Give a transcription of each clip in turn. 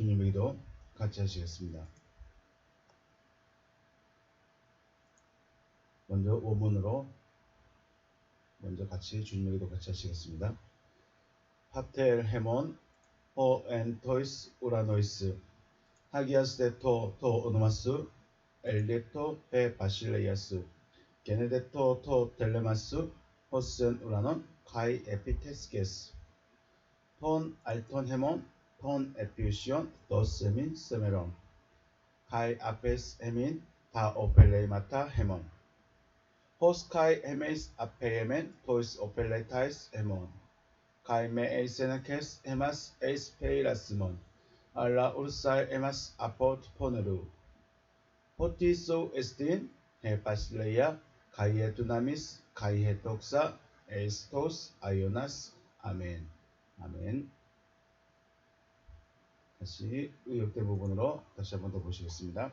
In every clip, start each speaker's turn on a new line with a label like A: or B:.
A: 주님의 기도 같이 하시겠습니다. 먼저 원문으로 같이 주님의 기도 같이 하시겠습니다. 파텔 헤몬 호 엔 토이스 우라노이스 하기아스 데토 토 오노마스 엘데토 헤 바실레이아스 게네데토 토 텔레마스 호센 우라논 카이 에피테스게스 톤 알톤 헤몬 톤 에피우시온 도스민 세메론 카이 아페스 헤민 다 오펠레이마타 헤몬 호스카이 헤메이스 아페예멘 토이스 오펠레타이스 헤몬 카이메 에이세나케스 헤마스 에이스 페이라스몬 알라 우르사이 에마스 아포트 포네루 포티소 에스틴 헤파실레이아 카이에 두나미스 카이에 독사 에스토스 아이오나스 아멘. 아멘. 다시 의역대 부분으로 다시 한번 더 보시겠습니다.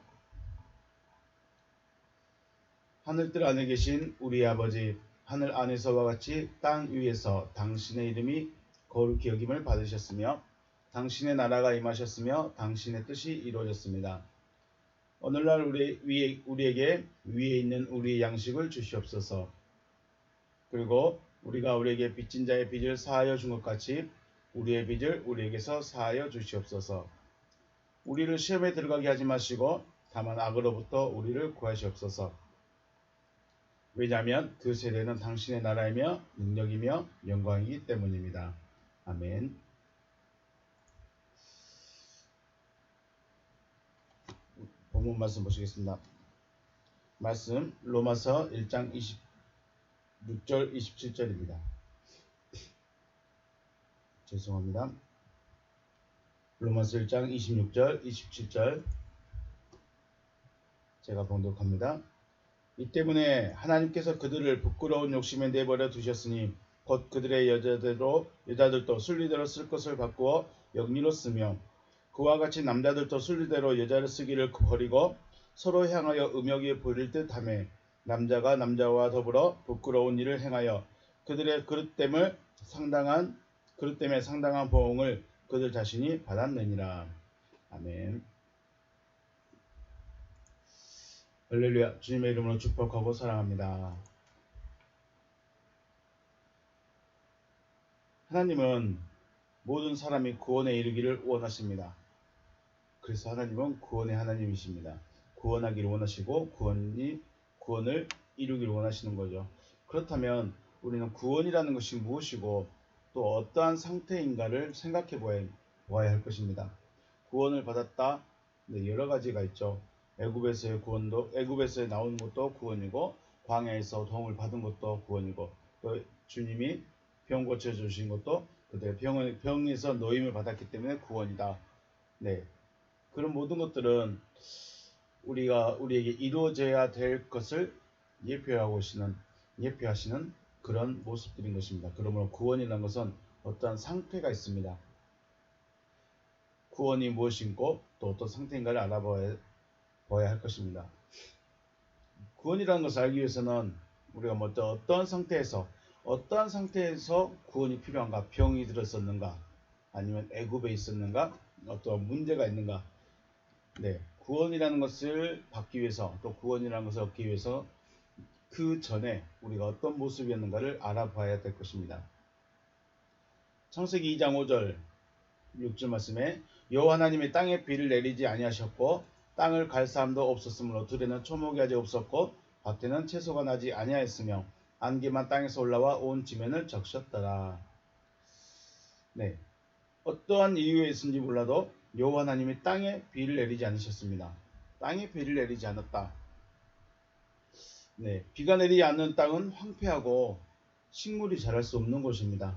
A: 하늘들 안에 계신 우리 아버지, 하늘 안에서와 같이 땅 위에서 당신의 이름이 거룩히 여김을 받으셨으며 당신의 나라가 임하셨으며 당신의 뜻이 이루어졌습니다. 오늘날 우리에게 위에 있는 우리의 양식을 주시옵소서. 그리고 우리가 우리에게 빚진 자의 빚을 사하여 준 것 같이 우리의 빚을 우리에게서 사하여 주시옵소서. 우리를 시험에 들어가게 하지 마시고 다만 악으로부터 우리를 구하시옵소서. 왜냐하면 그 세대는 당신의 나라이며 능력이며 영광이기 때문입니다. 아멘. 본문 말씀 보시겠습니다. 말씀 로마서 1장 26절 27절입니다. 죄송합니다. 로마서 1장 26절 27절 제가 봉독합니다. 이 때문에 하나님께서 그들을 부끄러운 욕심에 내버려 두셨으니 곧 그들의 여자들도 순리대로 쓸 것을 바꾸어 영리로 쓰며 그와 같이 남자들도 순리대로 여자를 쓰기를 버리고 서로 향하여 음욕이 보일 듯하며 남자가 남자와 더불어 부끄러운 일을 행하여 그들의 그릇 때문에 상당한 보응을 그들 자신이 받았느니라. 아멘. 할렐루야. 주님의 이름으로 축복하고 사랑합니다. 하나님은 모든 사람이 구원에 이르기를 원하십니다. 그래서 하나님은 구원의 하나님이십니다. 구원하기를 원하시고 구원을 이루기를 원하시는 거죠. 그렇다면 우리는 구원이라는 것이 무엇이고 또 어떠한 상태인가를 생각해 보아야 할 것입니다. 구원을 받았다. 여러 가지가 있죠. 애굽에서의 구원도, 애굽에서 나오는 것도 구원이고 광야에서 도움을 받은 것도 구원이고 또 주님이 병 고쳐주신 것도 그때 병에서 노임을 받았기 때문에 구원이다. 네, 그런 모든 것들은 우리에게 이루어져야 될 것을 예표하시는 그런 모습들인 것입니다. 그러므로 구원이라는 것은 어떠한 상태가 있습니다. 구원이 무엇인고 또 어떤 상태인가를 알아봐야 할 것입니다. 구원이라는 것을 알기 위해서는 우리가 먼저 어떠한 상태에서 구원이 필요한가, 병이 들었었는가, 아니면 애굽에 있었는가, 어떤 문제가 있는가. 네, 구원이라는 것을 받기 위해서 또 구원이라는 것을 얻기 위해서 그 전에 우리가 어떤 모습이었는가를 알아봐야 될 것입니다. 창세기 2장 5절 6절 말씀에 여호와 하나님이 땅에 비를 내리지 아니하셨고 땅을 갈 사람도 없었으므로 들에는 초목이 아직 없었고 밭에는 채소가 나지 아니하였으며 안개만 땅에서 올라와 온 지면을 적셨더라. 네, 어떠한 이유에 있은지 몰라도 여호와 하나님이 땅에 비를 내리지 않으셨습니다. 땅에 비를 내리지 않았다. 네, 비가 내리지 않는 땅은 황폐하고 식물이 자랄 수 없는 곳입니다.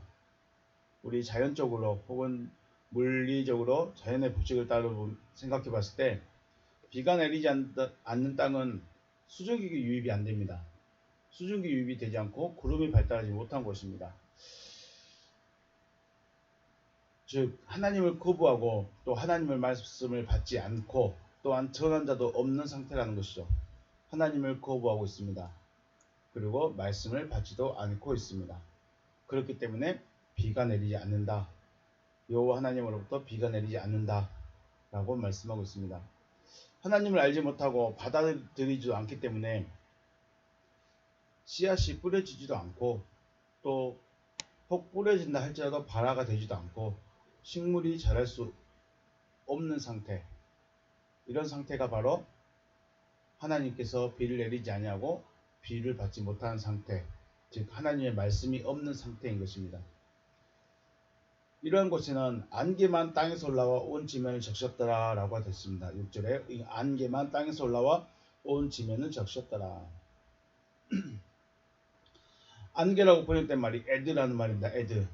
A: 우리 자연적으로 혹은 물리적으로 자연의 법칙을 따로 생각해 봤을 때 비가 내리지 않는 땅은 수증기 유입이 안 됩니다. 수증기 유입이 되지 않고 구름이 발달하지 못한 곳입니다. 즉 하나님을 거부하고 또 하나님의 말씀을 받지 않고 또한 전한 자도 없는 상태라는 것이죠. 하나님을 거부하고 있습니다. 그리고 말씀을 받지도 않고 있습니다. 그렇기 때문에 비가 내리지 않는다. 여호와 하나님으로부터 비가 내리지 않는다. 라고 말씀하고 있습니다. 하나님을 알지 못하고 받아들이지도 않기 때문에 씨앗이 뿌려지지도 않고 또 혹 뿌려진다 할지라도 발화가 되지도 않고 식물이 자랄 수 없는 상태, 이런 상태가 바로 하나님께서 비를 내리지 아니하고 비를 받지 못하는 상태, 즉 하나님의 말씀이 없는 상태인 것입니다. 이러한 곳에는 안개만 땅에서 올라와 온 지면을 적셨더라 라고 하고 있습니다. 6절에 안개만 땅에서 올라와 온 지면을 적셨더라. 안개라고 번역된 말이 에드라는 말입니다. 에드.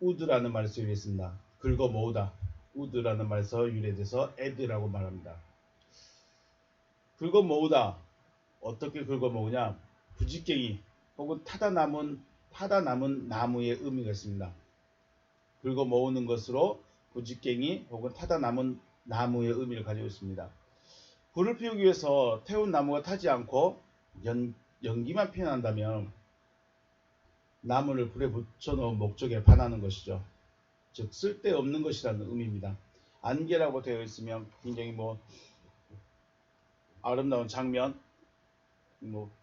A: 우드라는 말에서 유래했습니다. 긁어 모으다. 우드라는 말에서 유래돼서 에드라고 말합니다. 긁어 모으다. 어떻게 긁어 모으냐? 부지깽이 혹은 타다 남은 나무의 의미가 있습니다. 긁어 모으는 것으로 부지깽이 혹은 타다 남은 나무의 의미를 가지고 있습니다. 불을 피우기 위해서 태운 나무가 타지 않고 연기만 피어난다면 나무를 불에 붙여놓은 목적에 반하는 것이죠. 즉 쓸데없는 것이라는 의미입니다. 안개라고 되어 있으면 굉장히 아름다운 장면,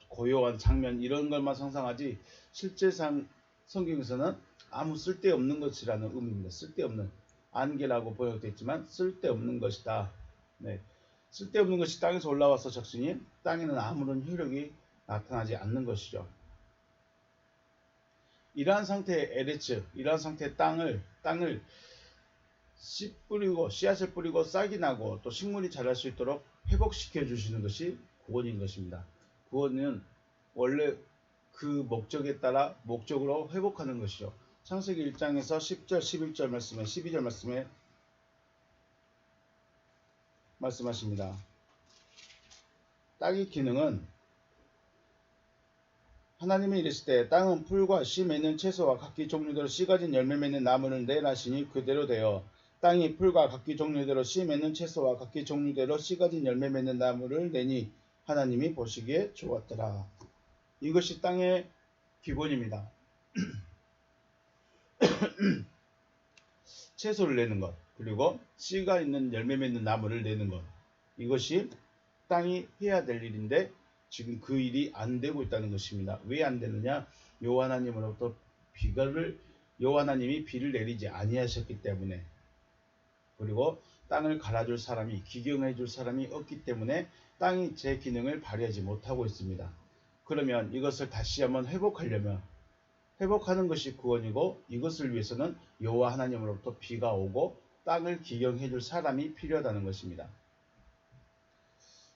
A: 고요한 장면 이런 것만 상상하지 실제상 성경에서는 아무 쓸데없는 것이라는 의미입니다. 쓸데없는, 안개라고 번역되어 있지만 쓸데없는 것이다. 네. 쓸데없는 것이 땅에서 올라와서 적시니 땅에는 아무런 효력이 나타나지 않는 것이죠. 이러한 상태의 에레츠, 이러한 상태의 땅을 씨 뿌리고 씨앗을 뿌리고 싹이 나고 또 식물이 자랄 수 있도록 회복시켜 주시는 것이 구원인 것입니다. 구원은 원래 그 목적에 따라 목적으로 회복하는 것이죠. 창세기 1장에서 10절, 11절 말씀에 12절 말씀에 말씀하십니다. 땅의 기능은 하나님이 이르실 때 땅은 풀과 씨 맺는 채소와 각기 종류대로 씨 가진 열매 맺는 나무를 내라 하시니 그대로 되어 땅이 풀과 각기 종류대로 씨 맺는 채소와 각기 종류대로 씨 가진 열매 맺는 나무를 내니 하나님이 보시기에 좋았더라. 이것이 땅의 기본입니다. 채소를 내는 것, 그리고 씨가 있는 열매 맺는 나무를 내는 것, 이것이 땅이 해야 될 일인데 지금 그 일이 안 되고 있다는 것입니다. 왜 안 되느냐? 여호와 하나님으로부터 여호와 하나님이 비를 내리지 아니하셨기 때문에, 그리고 땅을 갈아줄 사람이, 기경해줄 사람이 없기 때문에 땅이 제 기능을 발휘하지 못하고 있습니다. 그러면 이것을 다시 한번 회복하는 것이 구원이고, 이것을 위해서는 여호와 하나님으로부터 비가 오고 땅을 기경해줄 사람이 필요하다는 것입니다.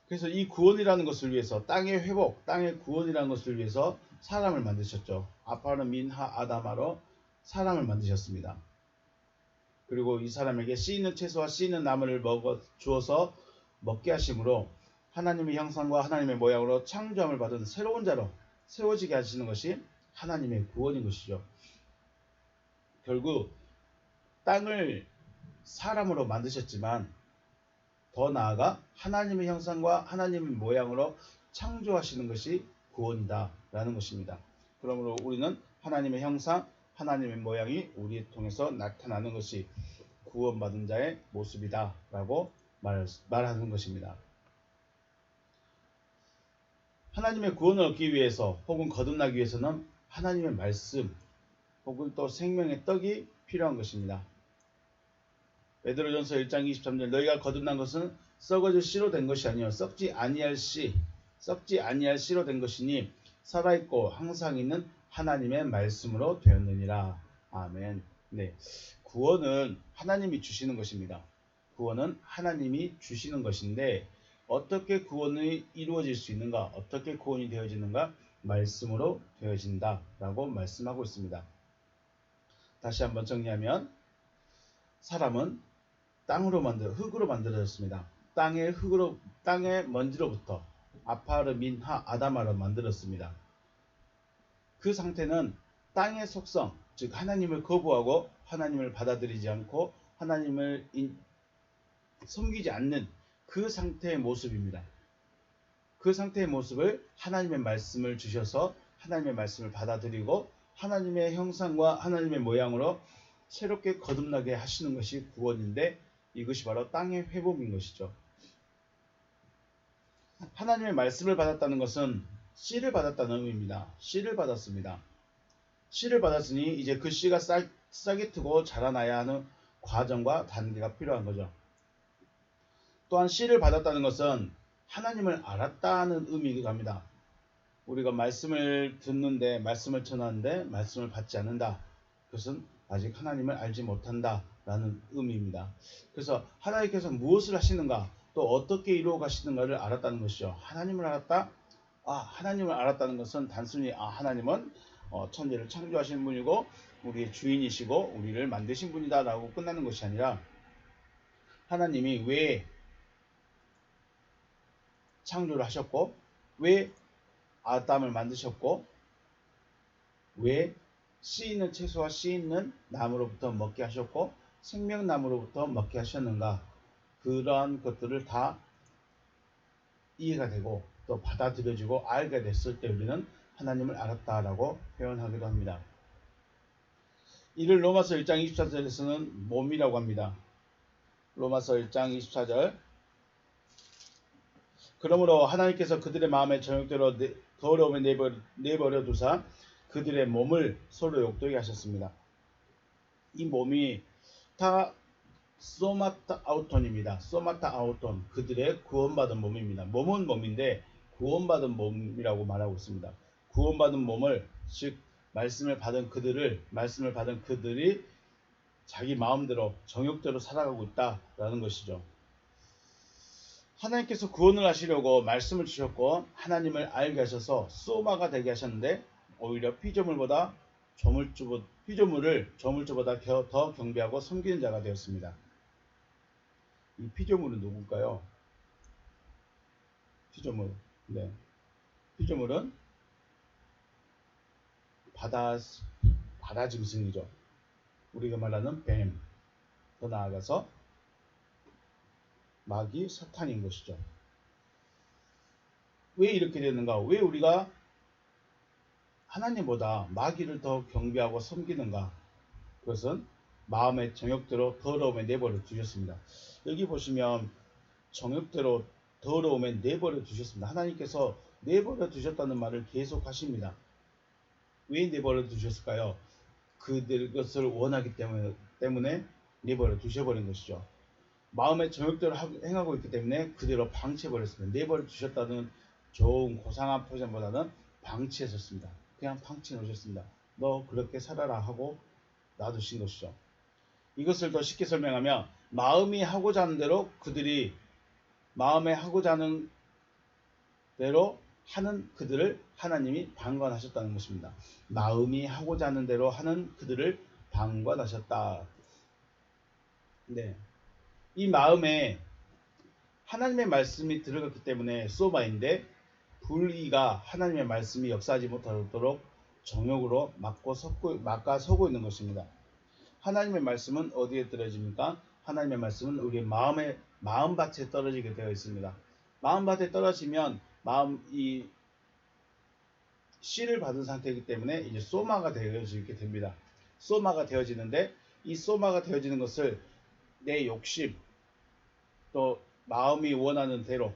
A: 그래서 이 구원이라는 것을 위해서, 땅의 회복, 땅의 구원이라는 것을 위해서 사람을 만드셨죠. 아파르 민하 아담아로 사람을 만드셨습니다. 그리고 이 사람에게 씨 있는 채소와 씨 있는 나무를 주어서 먹게 하심으로 하나님의 형상과 하나님의 모양으로 창조함을 받은 새로운 자로 세워지게 하시는 것이 하나님의 구원인 것이죠. 결국 땅을 사람으로 만드셨지만 더 나아가 하나님의 형상과 하나님의 모양으로 창조하시는 것이 구원이다 라는 것입니다. 그러므로 우리는 하나님의 형상, 하나님의 모양이 우리를 통해서 나타나는 것이 구원받은 자의 모습이다 라고 말하는 것입니다. 하나님의 구원을 얻기 위해서 혹은 거듭나기 위해서는 하나님의 말씀 혹은 또 생명의 떡이 필요한 것입니다. 베드로전서 1장 23절 너희가 거듭난 것은 썩어질 씨로 된 것이 아니요 썩지 아니할 씨로 된 것이니 살아있고 항상 있는 하나님의 말씀으로 되었느니라. 아멘. 네, 구원은 하나님이 주시는 것입니다. 구원은 하나님이 주시는 것인데 어떻게 구원이 이루어질 수 있는가? 어떻게 구원이 되어지는가? 말씀으로 되어진다 라고 말씀하고 있습니다. 다시 한번 정리하면 사람은 흙으로 만들어졌습니다. 땅의 먼지로부터 아파르 민하 아담아로 만들었습니다. 그 상태는 땅의 속성, 즉 하나님을 거부하고 하나님을 받아들이지 않고 하나님을 섬기지 않는 그 상태의 모습입니다. 그 상태의 모습을 하나님의 말씀을 주셔서 하나님의 말씀을 받아들이고 하나님의 형상과 하나님의 모양으로 새롭게 거듭나게 하시는 것이 구원인데, 이것이 바로 땅의 회복인 것이죠. 하나님의 말씀을 받았다는 것은 씨를 받았다는 의미입니다. 씨를 받았습니다. 씨를 받았으니 이제 그 씨가 싹이 트고 자라나야 하는 과정과 단계가 필요한 거죠. 또한 씨를 받았다는 것은 하나님을 알았다는 의미가 합니다. 우리가 말씀을 듣는데, 말씀을 전하는데 말씀을 받지 않는다. 그것은 아직 하나님을 알지 못한다 라는 의미입니다. 그래서 하나님께서 무엇을 하시는가, 또 어떻게 이루어 가시는가를 알았다는 것이죠. 하나님을 알았다? 하나님을 알았다는 것은 단순히 하나님은 천지를 창조하신 분이고 우리의 주인이시고 우리를 만드신 분이다 라고 끝나는 것이 아니라, 하나님이 왜 창조를 하셨고, 왜 아담을 만드셨고, 왜 씨 있는 채소와 씨 있는 나무로부터 먹게 하셨고 생명나무로부터 먹게 하셨는가, 그러한 것들을 다 이해가 되고 또 받아들여지고 알게 됐을 때 우리는 하나님을 알았다라고 표현하기도 합니다. 이를 로마서 1장 24절에서는 몸이라고 합니다. 로마서 1장 24절, 그러므로 하나님께서 그들의 마음에 정욕대로 더러움에 내버려 두사 그들의 몸을 서로 욕되게 하셨습니다. 이 몸이 다 소마타 아우톤입니다. 소마타 아우톤, 그들의 구원받은 몸입니다. 몸은 몸인데 구원받은 몸이라고 말하고 있습니다. 구원받은 몸을, 즉 말씀을 받은 그들이 자기 마음대로 정욕대로 살아가고 있다라는 것이죠. 하나님께서 구원을 하시려고 말씀을 주셨고 하나님을 알게 하셔서 소마가 되게 하셨는데, 오히려 피조물을 저물주보다 더 경배하고 섬기는 자가 되었습니다. 이 피조물은 누굴까요? 피조물. 네. 피조물은 바다 짐승이죠. 우리가 말하는 뱀. 더 나아가서 마귀, 사탄인 것이죠. 왜 이렇게 되는가? 왜 우리가 하나님보다 마귀를 더 경배하고 섬기는가? 그것은 마음의 정욕대로 더러움에 내버려 두셨습니다. 여기 보시면 정욕대로 더러움에 내버려 두셨습니다. 하나님께서 내버려 두셨다는 말을 계속 하십니다. 왜 내버려 두셨을까요? 그것을 원하기 때문에 내버려 두셔버린 것이죠. 마음의 정욕대로 행하고 있기 때문에 그대로 방치해버렸습니다. 내버려 두셨다는 좋은 고상한 표현보다는 방치했었습니다. 그냥 방치해 놓으셨습니다. 너 그렇게 살아라 하고 놔두신 것이죠. 이것을 더 쉽게 설명하면, 마음이 하고자 하는 대로 마음에 하고자 하는 대로 하는 그들을 하나님이 방관하셨다는 것입니다. 마음이 하고자 하는 대로 하는 그들을 방관하셨다. 네. 이 마음에 하나님의 말씀이 들어갔기 때문에 소마인데, 불의가 하나님의 말씀이 역사하지 못하도록 정욕으로 막아 서고 있는 것입니다. 하나님의 말씀은 어디에 떨어집니까? 하나님의 말씀은 우리의 마음밭에 떨어지게 되어 있습니다. 마음밭에 떨어지면 이 씨를 받은 상태이기 때문에 이제 소마가 되어지게 됩니다. 소마가 되어지는데, 이 소마가 되어지는 것을 내 욕심, 또 마음이 원하는 대로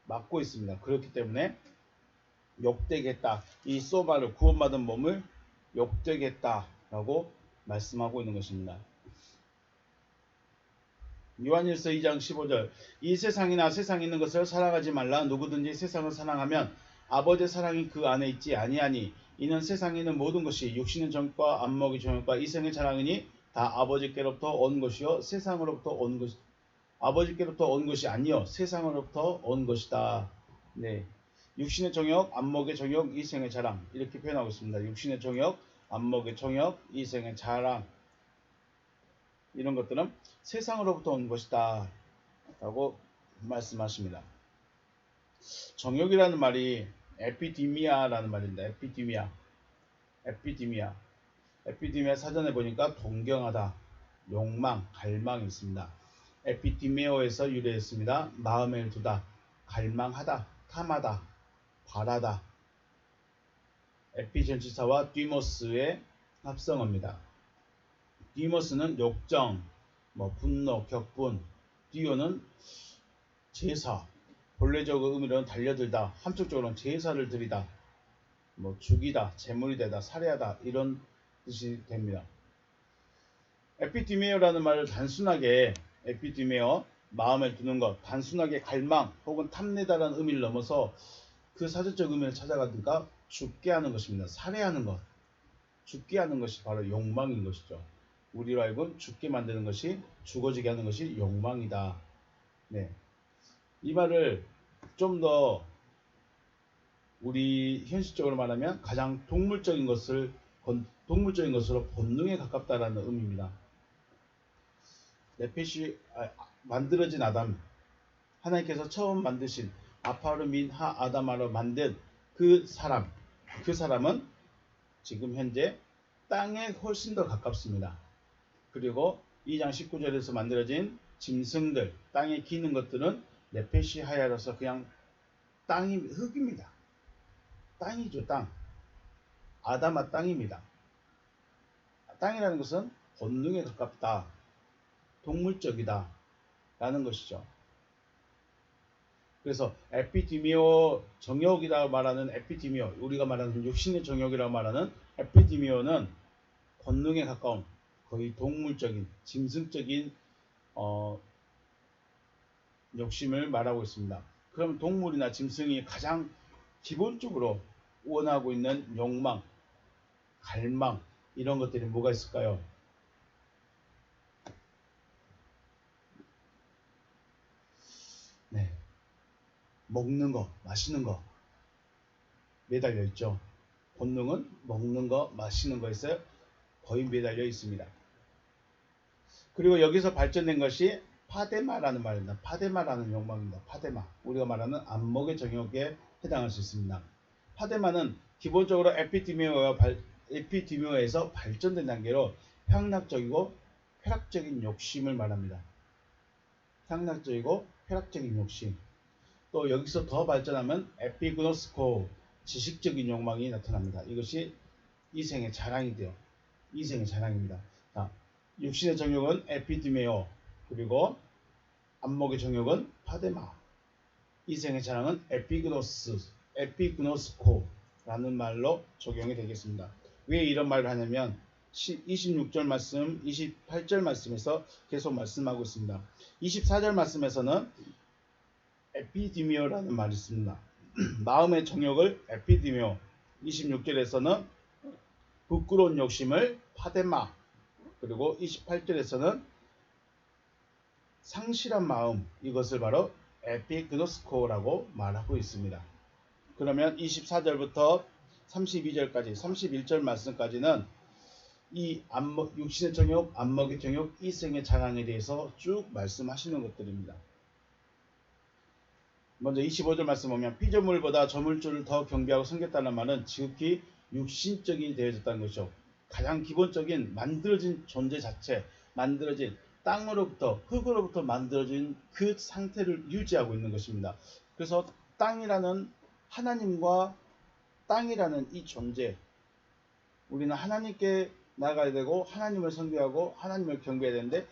A: 막고 있습니다. 그렇기 때문에 욕되겠다, 이 소마를, 구원받은 몸을 욕되겠다라고 말씀하고 있는 것입니다. 요한일서 2장 15절, 이 세상이나 세상에 있는 것을 사랑하지 말라. 누구든지 세상을 사랑하면 아버지의 사랑이 그 안에 있지 아니하니, 이는 세상에 있는 모든 것이 육신의 정욕과 안목의 정욕과 이생의 자랑이니 다 아버지께로부터 온 것이요 세상으로부터 온 것이 아니요 세상으로부터 온 것이다. 네, 육신의 정욕, 안목의 정욕, 이생의 자랑, 이렇게 표현하고 있습니다. 육신의 정욕, 안목의 정욕, 이생의 자랑, 이런 것들은 세상으로부터 온 것이다 라고 말씀하십니다. 정욕이라는 말이 에피디미아라는 말입니다. 에피디미아 사전에 보니까 동경하다, 욕망, 갈망이 있습니다. 에피디메오에서 유래했습니다. 마음에 두다, 갈망하다, 탐하다, 바라다. 에피 전치사와 디모스의 합성어입니다. 디모스는 욕정, 뭐 분노, 격분, 디오는 제사, 본래적 의미로는 달려들다, 함축적으로는 제사를 드리다, 뭐 죽이다, 제물이 되다, 살해하다 이런 뜻이 됩니다. 에피디메어라는 말을 단순하게 에피디메어, 마음에 두는 것, 단순하게 갈망 혹은 탐내다라는 의미를 넘어서 그 사전적 의미를 찾아가니까 죽게 하는 것입니다. 살해하는 것, 죽게 하는 것이 바로 욕망인 것이죠. 우리로 하여금 죽게 만드는 것이, 죽어지게 하는 것이 욕망이다. 네. 이 말을 좀 더 우리 현실적으로 말하면 가장 동물적인 것으로 본능에 가깝다라는 의미입니다. 네펫이 만들어진 아담, 하나님께서 처음 만드신 아파르 민하 아담아로 만든 그 사람은 지금 현재 땅에 훨씬 더 가깝습니다. 그리고 2장 19절에서 만들어진 짐승들, 땅에 기는 것들은 네펫이 하야로서 그냥 흙입니다. 땅이죠, 땅. 아담아 땅입니다. 땅이라는 것은 본능에 가깝다, 동물적이다 라는 것이죠. 그래서 에피디미오 정욕이라고 말하는 에피디미오, 우리가 말하는 육신의 정욕이라고 말하는 에피디미오는 본능에 가까운 거의 동물적인, 짐승적인 욕심을 말하고 있습니다. 그럼 동물이나 짐승이 가장 기본적으로 원하고 있는 욕망, 갈망 이런 것들이 뭐가 있을까요? 네, 먹는 거, 마시는 거 매달려 있죠. 본능은 먹는 거, 마시는 거에서 거의 매달려 있습니다. 그리고 여기서 발전된 것이 파데마라는 말입니다. 파데마라는 욕망입니다. 파데마. 우리가 말하는 안목의 정욕에 해당할 수 있습니다. 파데마는 기본적으로 에피디미오에서 발전된 단계로 향락적이고 쾌락적인 욕심을 말합니다. 향락적이고 쾌락적인 욕심. 또 여기서 더 발전하면 에피그노스코, 지식적인 욕망이 나타납니다. 이것이 이생의 자랑이 돼요. 이생의 자랑입니다. 자, 육신의 정욕은 에피디메오, 그리고 안목의 정욕은 파데마, 이생의 자랑은 에피그노스코라는 말로 적용이 되겠습니다. 왜 이런 말을 하냐면 26절 말씀, 28절 말씀에서 계속 말씀하고 있습니다. 24절 말씀에서는 에피디미오라는 말이 있습니다. 마음의 정욕을 에피디미오, 26절에서는 부끄러운 욕심을 파데마, 그리고 28절에서는 상실한 마음, 이것을 바로 에피그노스코라고 말하고 있습니다. 그러면 24절부터 32절까지 31절 말씀까지는 이 육신의 정욕, 안목의 정욕, 이생의 자랑에 대해서 쭉 말씀하시는 것들입니다. 먼저 25절 말씀 보면 피조물보다 저물줄을 더 경배하고 섬겼다는 말은 지극히 육신적이 되어졌다는 것이죠. 가장 기본적인 만들어진 존재 자체, 만들어진 땅으로부터, 흙으로부터 만들어진 그 상태를 유지하고 있는 것입니다. 그래서 땅이라는 하나님과 땅이라는 이 존재, 우리는 하나님께 나가야 되고 하나님을 섬기고 하나님을 경배해야 되는데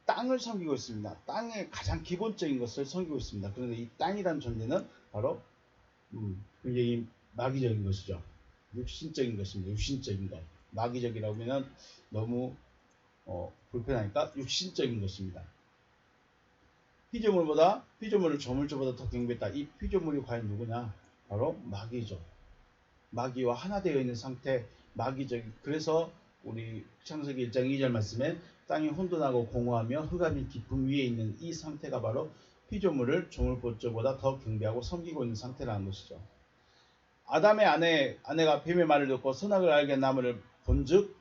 A: 땅을 섬기고 있습니다. 땅의 가장 기본적인 것을 섬기고 있습니다. 그런데 이 땅이라는 존재는 바로 굉장히 마귀적인 것이죠. 육신적인 것입니다. 육신적인 것. 마귀적이라고 하면 너무 불편하니까 육신적인 것입니다. 피조물을 저물주보다 더 경배했다. 이 피조물이 과연 누구냐? 바로 마귀죠. 마귀와 하나 되어 있는 상태, 마귀적인. 그래서 우리 창세기 1장 2절 말씀에 땅이 혼돈하고 공허하며 흑암이 깊음 위에 있는 이 상태가 바로 피조물을 조물보조보다 더 경배하고 섬기고 있는 상태라는 것이죠. 아담의 아내가 뱀의 말을 듣고 선악을 알게 한 나무를 본즉,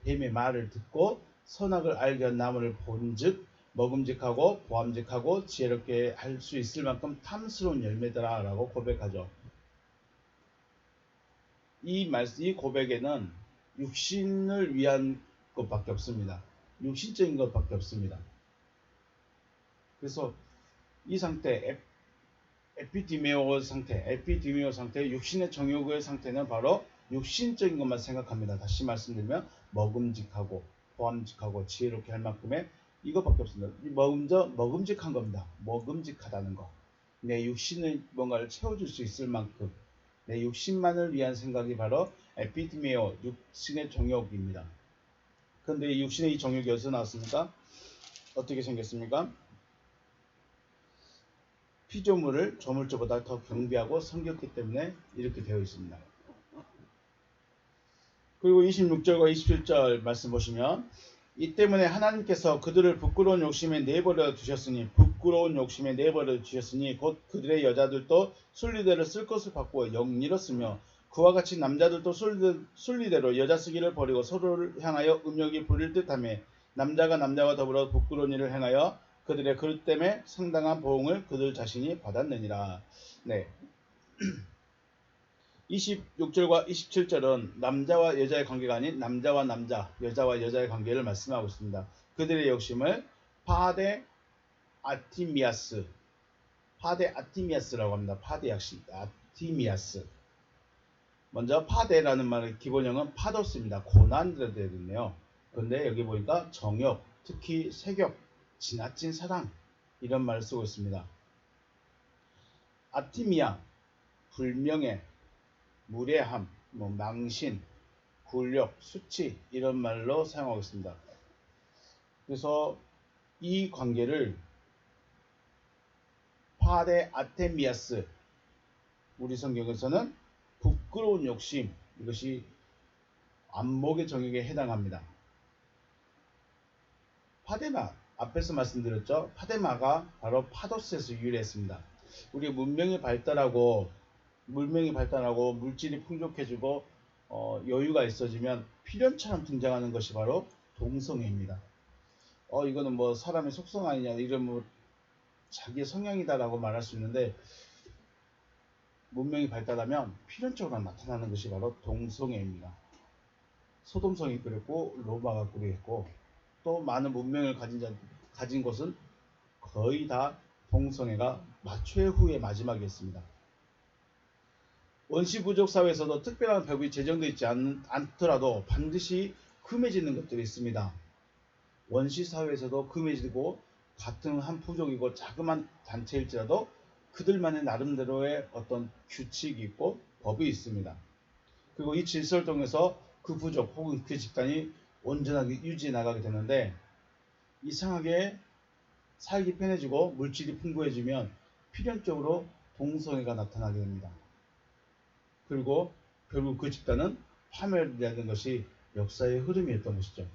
A: 뱀의 말을 듣고 선악을 알게 한 나무를 본즉 먹음직하고 보암직하고 지혜롭게 할 수 있을 만큼 탐스러운 열매더라 라고 고백하죠. 이 고백에는 육신을 위한 것밖에 없습니다. 육신적인 것밖에 없습니다. 그래서 이 상태, 에피디미오 상태, 육신의 정욕의 상태는 바로 육신적인 것만 생각합니다. 다시 말씀드리면 먹음직하고 보암직하고 지혜롭게 할 만큼의 이것밖에 없습니다. 먼저 먹음직한 겁니다. 먹음직하다는 거. 내 육신의 뭔가를 채워줄 수 있을 만큼 내 육신만을 위한 생각이 바로 에피드메오, 육신의 정욕입니다. 그런데 이 육신의 이 정욕이 어디서 나왔습니까? 어떻게 생겼습니까? 피조물을 조물주보다 더 경비하고 섬겼기 때문에 이렇게 되어 있습니다. 그리고 26절과 27절 말씀 보시면 이 때문에 하나님께서 그들을 부끄러운 욕심에 내버려 두셨으니 곧 그들의 여자들도 순리대로 쓸 것을 바꾸어 영리었으며 그와 같이 남자들도 순리대로 여자 쓰기를 버리고 서로를 향하여 음욕이 부릴 듯하며 남자가 남자와 더불어 부끄러운 일을 행하여 그들의 그릇 때문에 상당한 보응을 그들 자신이 받았느니라. 네. 26절과 27절은 남자와 여자의 관계가 아닌 남자와 남자, 여자와 여자의 관계를 말씀하고 있습니다. 그들의 욕심을 파데 아티미아스라고 합니다. 파데 약시 아티미아스. 먼저 파데라는 말의 기본형은 파도스입니다. 고난이라 되어 있네요. 그런데 여기 보니까 정욕, 특히 색욕, 지나친 사랑 이런 말을 쓰고 있습니다. 아티미아, 불명예, 무례함, 망신, 굴욕, 수치 이런 말로 사용하고 있습니다. 그래서 이 관계를 파데 아테미아스, 우리 성경에서는 부끄러운 욕심, 이것이 안목의 정욕에 해당합니다. 파데마, 앞에서 말씀드렸죠. 파데마가 바로 파도스에서 유래했습니다. 우리 문명이 발달하고 물질이 풍족해지고 여유가 있어지면 필연처럼 등장하는 것이 바로 동성애입니다. 이거는 뭐 사람의 속성 아니냐, 이런 뭐 자기의 성향이다라고 말할 수 있는데, 문명이 발달하면 필연적으로 나타나는 것이 바로 동성애입니다. 소돔성이 그랬고 로마가 그랬고 또 많은 문명을 가진 곳은 거의 다 동성애가 최후의 마지막이었습니다. 원시부족 사회에서도 특별한 법이 제정되어 있지 않더라도 반드시 금해지는 것들이 있습니다. 원시사회에서도 금해지고 같은 한 부족이고 자그마한 단체일지라도 그들만의 나름대로의 어떤 규칙이 있고 법이 있습니다. 그리고 이 질서를 통해서 그 부족 혹은 그 집단이 온전하게 유지해 나가게 되는데, 이상하게 살기 편해지고 물질이 풍부해지면 필연적으로 동성애가 나타나게 됩니다. 그리고 결국 그 집단은 파멸되는 것이 역사의 흐름이었던 것이죠.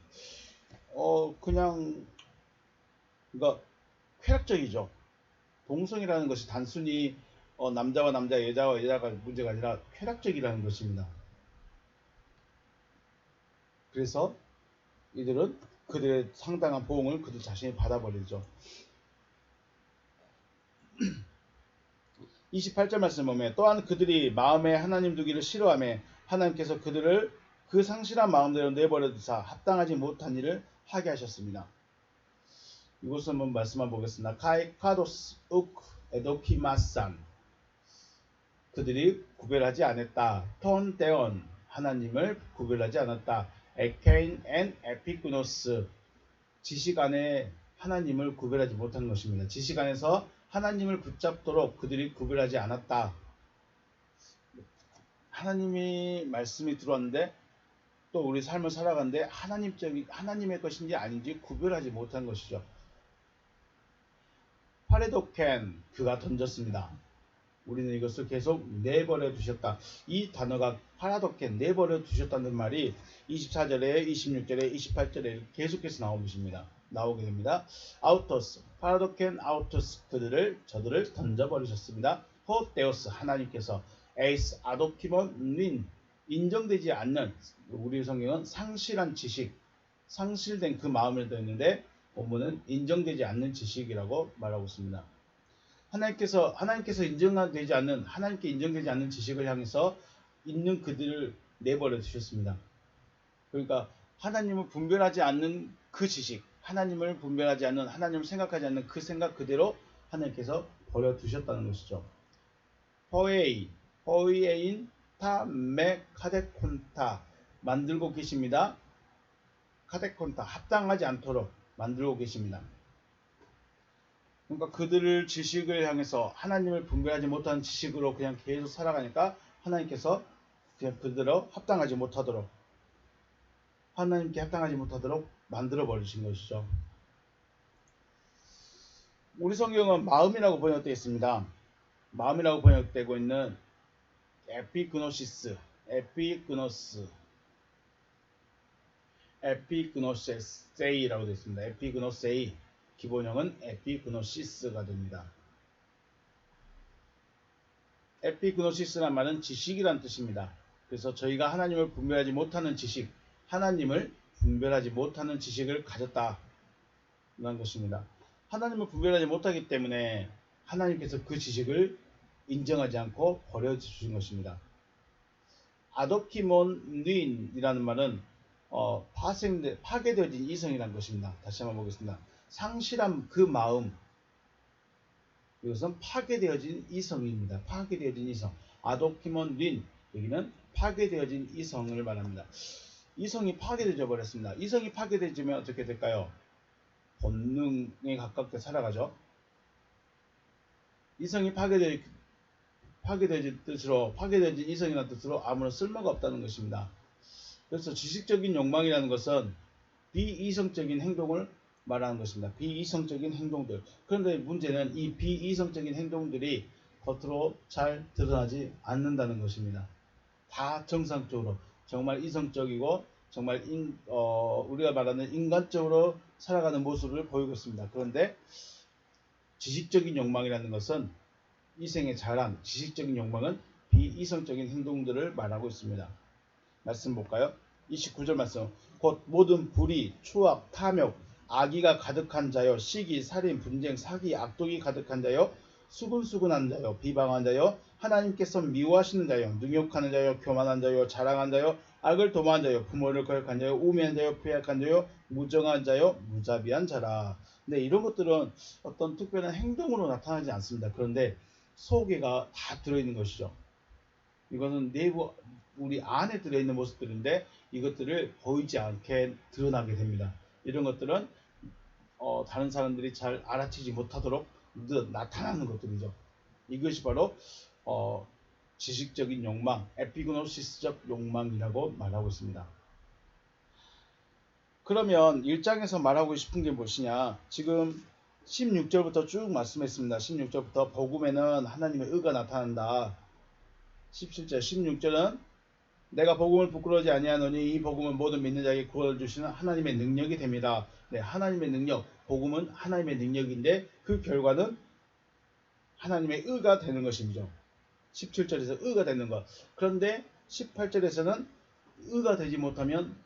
A: 그러니까 쾌락적이죠. 동성이라는 것이 단순히 남자와 남자, 여자와 여자가 문제가 아니라 쾌락적이라는 것입니다. 그래서 이들은 그들의 상당한 보응을 그들 자신이 받아버리죠. 28절 말씀 보면 또한 그들이 마음에 하나님 두기를 싫어하며 하나님께서 그들을 그 상실한 마음대로 내버려 두사 합당하지 못한 일을 하게 하셨습니다. 이곳을 한번 말씀만 보겠습니다. 카도스 욱 에도키마산, 그들이 구별하지 않았다. 톤데온, 하나님을 구별하지 않았다. 에케인 앤 에피쿠노스, 지식 안에 하나님을 구별하지 못한 것입니다. 지식 안에서 하나님을 붙잡도록 그들이 구별하지 않았다. 하나님의 말씀이 들어왔는데 또 우리 삶을 살아가는데 하나님의 것인지 아닌지 구별하지 못한 것이죠. 파레도켄, 그가 던졌습니다. 우리는 이것을 계속 내버려 두셨다. 이 단어가 파라도켄, 내버려 두셨다는 말이 24절에 26절에 28절에 계속해서 나오게 됩니다. 아우토스, 파라도켄 아우토스, 저들을 던져버리셨습니다. 호데오스, 하나님께서 에이스 아도키몬 린, 인정되지 않는, 우리 성경은 상실한 지식, 상실된 그 마음을 듣는데 본문은 인정되지 않는 지식이라고 말하고 있습니다. 하나님께서 인정되지 않는, 하나님께 인정되지 않는 지식을 향해서 있는 그들을 내버려 두셨습니다. 그러니까 하나님을 분별하지 않는 그 지식, 하나님을 분별하지 않는, 하나님을 생각하지 않는 그 생각 그대로 하나님께서 버려 두셨다는 것이죠. 허웨인 타메카데콘타, 만들고 계십니다. 카테콘타 합당하지 않도록 만들고 계십니다. 그러니까 그들을 지식을 향해서 하나님을 분별하지 못하는 지식으로 그냥 계속 살아가니까 하나님께서 그냥 그들로 합당하지 못하도록 하나님께 합당하지 못하도록 만들어 버리신 것이죠. 우리 성경은 마음이라고 번역되어 있습니다. 마음이라고 번역되고 있는 에피그노시스, 에피그노세이라고 되어 있습니다. 에피그노세이, 기본형은 에피그노시스가 됩니다. 에피그노시스란 말은 지식이란 뜻입니다. 그래서 저희가 하나님을 분별하지 못하는 지식, 하나님을 분별하지 못하는 지식을 가졌다는 것입니다. 하나님을 분별하지 못하기 때문에 하나님께서 그 지식을 인정하지 않고 버려주신 것입니다. 아도키몬 닌이라는 말은 파괴되어진 이성이라는 것입니다. 다시 한번 보겠습니다. 상실한 그 마음, 이것은 파괴되어진 이성입니다. 파괴되어진 이성. 아도키몬 닌, 여기는 파괴되어진 이성을 말합니다. 이성이 파괴되어 버렸습니다. 이성이 파괴되어지면 어떻게 될까요? 본능에 가깝게 살아가죠. 이성이 파괴되어진 뜻으로, 파괴되어진 이성이라는 뜻으로 아무런 쓸모가 없다는 것입니다. 그래서 지식적인 욕망이라는 것은 비이성적인 행동을 말하는 것입니다. 비이성적인 행동들. 그런데 문제는 이 비이성적인 행동들이 겉으로 잘 드러나지 않는다는 것입니다. 다 정상적으로, 정말 이성적이고 정말 우리가 말하는 인간적으로 살아가는 모습을 보이고 있습니다. 그런데 지식적인 욕망이라는 것은 이성의 자랑, 지식적인 욕망은 비이성적인 행동들을 말하고 있습니다. 말씀 볼까요? 29절 말씀. 곧 모든 불의, 추악, 탐욕, 악의가 가득한 자요, 시기, 살인, 분쟁, 사기, 악독이 가득한 자요, 수근수근한 자요, 비방한 자요, 하나님께서 미워하시는 자요, 능욕하는 자요, 교만한 자요, 자랑한 자요, 악을 도모한 자요, 부모를 거역한 자요, 우매한 자요, 패약한 자요, 무정한 자요, 무자비한 자라. 근데 이런 것들은 어떤 특별한 행동으로 나타나지 않습니다. 그런데 속에가 다 들어있는 것이죠. 이거는 내부 우리 안에 들어있는 모습들인데 이것들을 보이지 않게 드러나게 됩니다. 이런 것들은 다른 사람들이 잘 알아채지 못하도록 나타나는 것들이죠. 이것이 바로 지식적인 욕망, 에피그노시스적 욕망이라고 말하고 있습니다. 그러면 1장에서 말하고 싶은 게 무엇이냐? 지금 16절부터 쭉 말씀했습니다. 16절부터 복음에는 하나님의 의가 나타난다. 17절, 16절은 내가 복음을 부끄러워하지 아니하노니 이 복음은 모든 믿는 자에게 구원을 주시는 하나님의 능력이 됩니다. 네, 하나님의 능력, 복음은 하나님의 능력인데 그 결과는 하나님의 의가 되는 것이죠. 17절에서 의가 되는 것. 그런데 18절에서는 의가 되지 못하면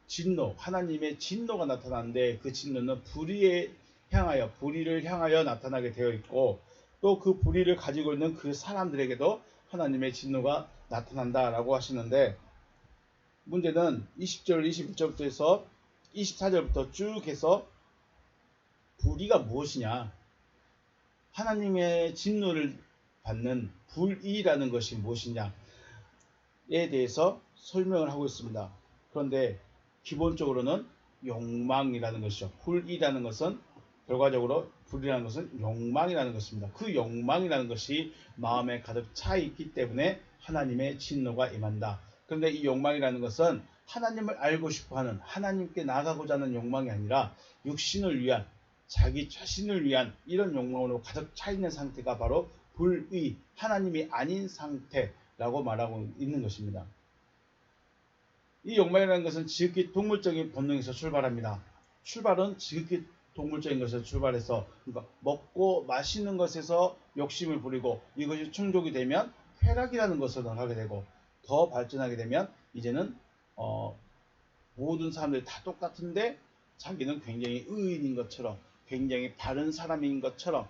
A: 진노, 하나님의 진노가 나타나는데 그 진노는 불의를 향하여 나타나게 되어 있고 또 그 불의를 가지고 있는 그 사람들에게도 하나님의 진노가 나타난다라고 하시는데 문제는 20절, 21절부터 해서 24절부터 쭉 해서 불의가 무엇이냐? 하나님의 진노를 받는 불의라는 것이 무엇이냐에 대해서 설명을 하고 있습니다. 그런데 기본적으로는 욕망이라는 것이죠. 불의라는 것은 결과적으로 불이라는 것은 욕망이라는 것입니다. 그 욕망이라는 것이 마음에 가득 차 있기 때문에 하나님의 진노가 임한다. 그런데 이 욕망이라는 것은 하나님을 알고 싶어하는 하나님께 나가고자 하는 욕망이 아니라 육신을 위한 자기 자신을 위한 이런 욕망으로 가득 차 있는 상태가 바로 불의, 하나님이 아닌 상태라고 말하고 있는 것입니다. 이 욕망이라는 것은 지극히 동물적인 본능에서 출발합니다. 출발은 지극히 동물적인 것에서 출발해서 그러니까 먹고 마시는 것에서 욕심을 부리고 이것이 충족이 되면 쾌락이라는 것으로 나가게 되고 더 발전하게 되면 이제는 모든 사람들이 다 똑같은데 자기는 굉장히 의인인 것처럼 굉장히 바른 사람인 것처럼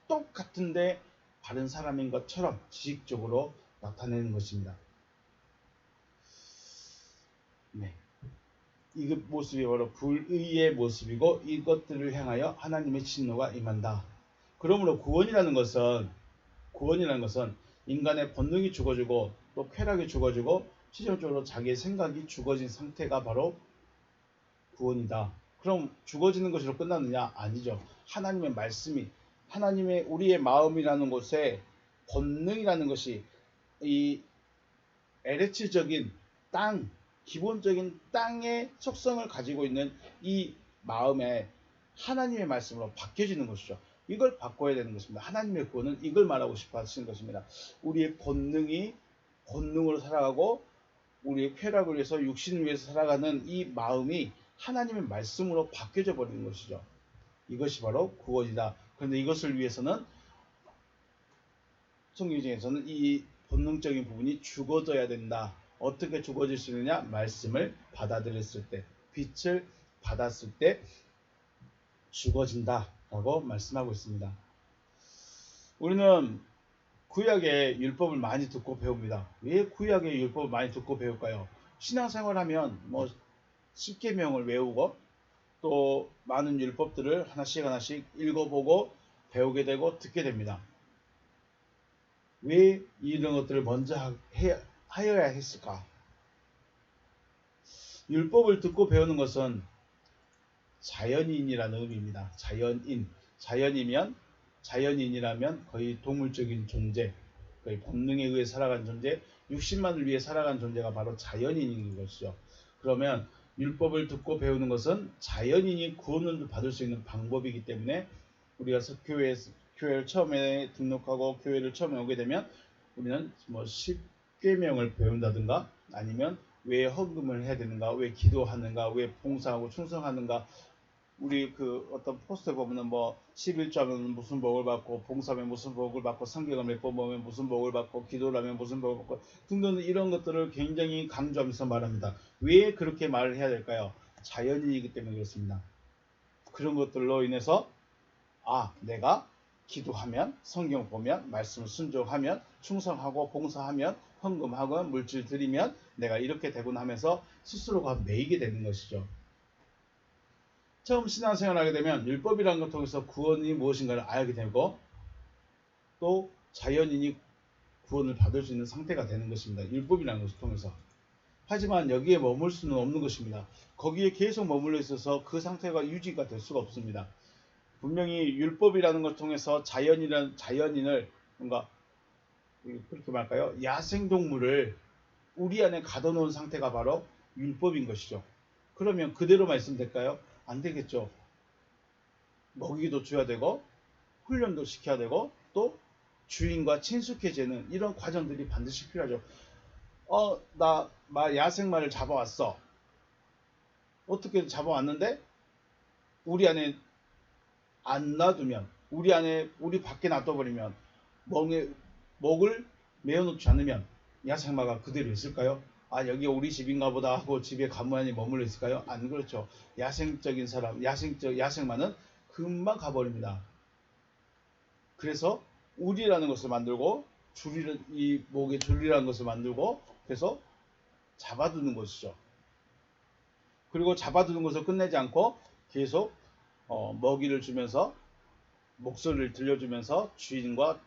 A: 똑같은데 바른 사람인 것처럼 지식적으로 나타내는 것입니다. 네. 이 모습이 바로 불의의 모습이고 이것들을 향하여 하나님의 진노가 임한다. 그러므로 구원이라는 것은 인간의 본능이 죽어지고 또 쾌락이 죽어지고 최종적으로 자기의 생각이 죽어진 상태가 바로 구원이다. 그럼 죽어지는 것으로 끝나느냐? 아니죠. 하나님의 말씀이 하나님의 우리의 마음이라는 곳에 본능이라는 것이 이 에레츠적인 땅, 기본적인 땅의 속성을 가지고 있는 이 마음에 하나님의 말씀으로 바뀌어지는 것이죠. 이걸 바꿔야 되는 것입니다. 하나님의 구원은 이걸 말하고 싶어 하시는 것입니다. 우리의 본능이 본능으로 살아가고 우리의 쾌락을 위해서 육신을 위해서 살아가는 이 마음이 하나님의 말씀으로 바뀌어져 버리는 것이죠. 이것이 바로 구원이다. 그런데 이것을 위해서는 성경 중에서는 이 본능적인 부분이 죽어져야 된다. 어떻게 죽어질 수 있느냐? 말씀을 받아들였을 때, 빛을 받았을 때 죽어진다 라고 말씀하고 있습니다. 우리는 구약의 율법을 많이 듣고 배웁니다. 왜 구약의 율법을 많이 듣고 배울까요? 신앙생활하면 뭐 10계명을 외우고 또 많은 율법들을 하나씩 하나씩 읽어보고 배우게 되고 듣게 됩니다. 왜 이런 것들을 먼저 하여야 했을까? 율법을 듣고 배우는 것은 자연인이라는 의미입니다. 자연인이라면 거의 동물적인 존재, 거의 본능에 의해 살아간 존재, 육신만을 위해 살아간 존재가 바로 자연인인 것이죠. 그러면 율법을 듣고 배우는 것은 자연인이 구원을 받을 수 있는 방법이기 때문에 우리가 교회를 처음에 등록하고 교회를 처음에 오게 되면 우리는 뭐 10계명을 배운다든가 아니면 왜 헌금을 해야 되는가, 왜 기도하는가, 왜 봉사하고 충성하는가, 우리 그 어떤 포스터에 보면은 뭐 11조하면 무슨 복을 받고, 봉사하면 무슨 복을 받고, 성경을 몇 번 보면 무슨 복을 받고, 기도를 하면 무슨 복을 받고 등등 이런 것들을 굉장히 강조하면서 말합니다. 왜 그렇게 말을 해야 될까요? 자연인이기 때문에 그렇습니다. 그런 것들로 인해서 내가 기도하면, 성경 보면, 말씀을 순종하면, 충성하고 봉사하면, 헌금하고 물질 드리면 내가 이렇게 되곤 하면서 스스로가 매이게 되는 것이죠. 처음 신앙생활을 하게 되면 율법이라는 것 통해서 구원이 무엇인가를 알게 되고 또 자연인이 구원을 받을 수 있는 상태가 되는 것입니다. 율법이라는 것을 통해서. 하지만 여기에 머물 수는 없는 것입니다. 거기에 계속 머물러 있어서 그 상태가 유지가 될 수가 없습니다. 분명히 율법이라는 것을 통해서 자연인을 뭔가 그렇게 말할까요? 야생동물을 우리 안에 가둬놓은 상태가 바로 율법인 것이죠. 그러면 그대로만 있으면 될까요? 안 되겠죠. 먹이도 줘야 되고 훈련도 시켜야 되고 또 주인과 친숙해지는 이런 과정들이 반드시 필요하죠. 나 야생마를 잡아왔어. 어떻게 잡아왔는데 우리 안에 안 놔두면, 우리 밖에 놔둬버리면, 먹을 메어놓지 않으면 야생마가 그대로 있을까요? 여기 우리 집인가 보다 하고 집에 가만히 머물러 있을까요? 안 그렇죠. 야생적인 사람, 야생마는 금방 가버립니다. 그래서 우리라는 것을 만들고 이 목에 줄이라는 것을 만들고 그래서 잡아두는 것이죠. 그리고 잡아두는 것을 끝내지 않고 계속 먹이를 주면서 목소리를 들려주면서 주인과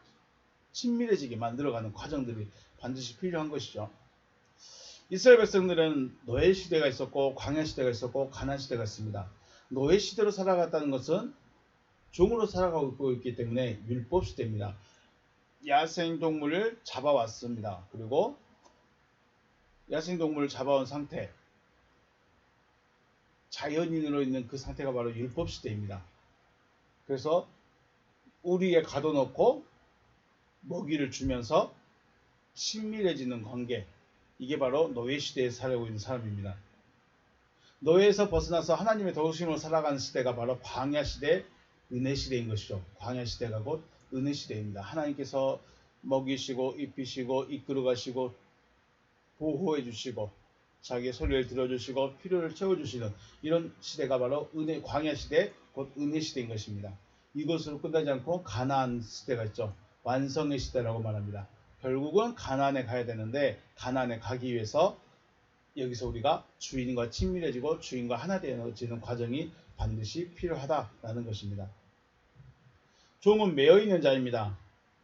A: 친밀해지게 만들어가는 과정들이 반드시 필요한 것이죠. 이스라엘 백성들은 노예 시대가 있었고 광야 시대가 있었고 가나안 시대가 있습니다. 노예 시대로 살아갔다는 것은 종으로 살아가고 있기 때문에 율법 시대입니다. 야생동물을 잡아왔습니다. 그리고 야생동물을 잡아온 상태, 자연인으로 있는 그 상태가 바로 율법 시대입니다. 그래서 우리에 가둬놓고 먹이를 주면서 친밀해지는 관계, 이게 바로 노예 시대에 살고 있는 사람입니다. 노예에서 벗어나서 하나님의 도우심으로 살아가는 시대가 바로 광야 시대, 은혜 시대인 것이죠. 광야 시대가 곧 은혜 시대입니다. 하나님께서 먹이시고 입히시고 이끌어가시고 보호해 주시고 자기의 소리를 들어주시고 필요를 채워주시는 이런 시대가 바로 광야 시대, 곧 은혜 시대인 것입니다. 이것으로 끝나지 않고 가나안 시대가 있죠. 완성의 시대라고 말합니다. 결국은 가나안에 가야 되는데 가나안에 가기 위해서 여기서 우리가 주인과 친밀해지고 주인과 하나 되어지는 과정이 반드시 필요하다라는 것입니다. 종은 매여있는 자입니다.